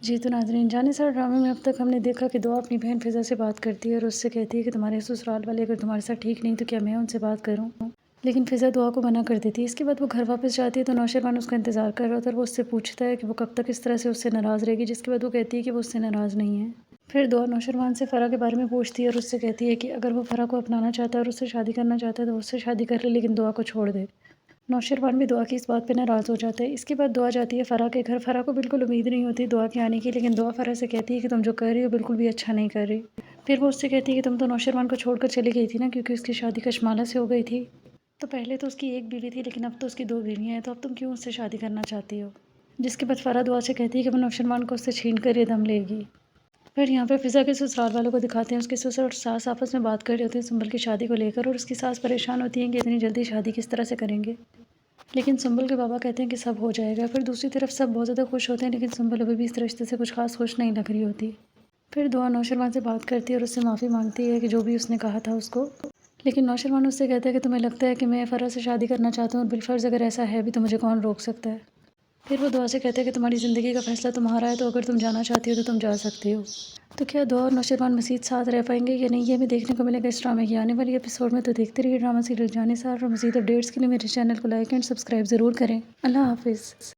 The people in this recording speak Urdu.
جی تو ناظرین، جانثار ڈرامے میں اب تک ہم نے دیکھا کہ دعا اپنی بہن فضا سے بات کرتی ہے اور اس سے کہتی ہے کہ تمہارے سسرال والے اگر تمہارے ساتھ ٹھیک نہیں تو کیا میں ان سے بات کروں، لیکن فضا دعا کو منع کر دیتی ہے۔ اس کے بعد وہ گھر واپس جاتی ہے تو نوشروان اس کا انتظار کر رہا ہوتا ہے اور وہ اس سے پوچھتا ہے کہ وہ کب تک اس طرح سے اس سے ناراض رہے گی، جس کے بعد وہ کہتی ہے کہ وہ اس سے ناراض نہیں ہے۔ پھر دعا نوشروان سے فرح کے بارے میں پوچھتی ہے اور اس سے کہتی ہے کہ اگر وہ فرح کو اپنانا چاہتا ہے اور اس سے شادی کرنا چاہتا ہے تو اس سے شادی کر لے، لیکن دعا کو چھوڑ دے۔ نوشروان بھی دعا کی اس بات پہ ناراض ہو جاتا ہے۔ اس کے بعد دعا جاتی ہے فرح کے گھر۔ فرح کو بالکل امید نہیں ہوتی دعا کے آنے کی، لیکن دعا فرح سے کہتی ہے کہ تم جو کر رہی ہو بالکل بھی اچھا نہیں کر رہی۔ پھر وہ اس سے کہتی ہے کہ تم تو نوشروان کو چھوڑ کر چلی گئی تھی نا، کیونکہ اس کی شادی کشمالہ سے ہو گئی تھی، تو پہلے تو اس کی ایک بیوی تھی لیکن اب تو اس کی 2 بیویاں ہیں، تو اب تم کیوں اس سے شادی کرنا چاہتی ہو؟ جس کے بعد فرح دعا سے کہتی ہے کہ وہ نوشروان کو اس سے چھین کر یہ دم لے گی۔ پھر یہاں پہ فضا کے سسرال والوں کو دکھاتے ہیں، اس کے سسر اور ساس آپس میں بات کر رہے ہوتے ہیں سنبل کی شادی کو لے کر، اور اس کی ساس پریشان ہوتی ہیں کہ اتنی جلدی شادی کس طرح سے کریں گے، لیکن سنبل کے بابا کہتے ہیں کہ سب ہو جائے گا۔ پھر دوسری طرف سب بہت زیادہ خوش ہوتے ہیں، لیکن سنبل ابھی بھی اس رشتے سے کچھ خاص خوش نہیں لگ رہی ہوتی۔ پھر دعا نوشروان سے بات کرتی ہے اور اس سے معافی مانگتی ہے کہ جو بھی اس نے کہا تھا اس کو، لیکن نوشروان اس سے کہتا ہے کہ تمہیں لگتا ہے کہ میں فرح سے شادی کرنا چاہتا ہوں اور بالفرض اگر ایسا ہے بھی تو مجھے کون روک سکتا ہے۔ پھر وہ دعا سے کہتا ہے کہ تمہاری زندگی کا فیصلہ تمہارا ہے، تو اگر تم جانا چاہتی ہو تو تم جا سکتی ہو۔ تو کیا دعا اور نوشروان مزید ساتھ رہ پائیں گے یا نہیں، یہ ہمیں دیکھنے کو ملے گا اس ڈرامے کی آنے والی ایپیسوڈ میں۔ تو دیکھتے رہیے ڈرامہ سیریل جانثار، اور مزید اپڈیٹس کے لیے میرے چینل کو لائک اینڈ سبسکرائب ضرور کریں۔ اللہ حافظ۔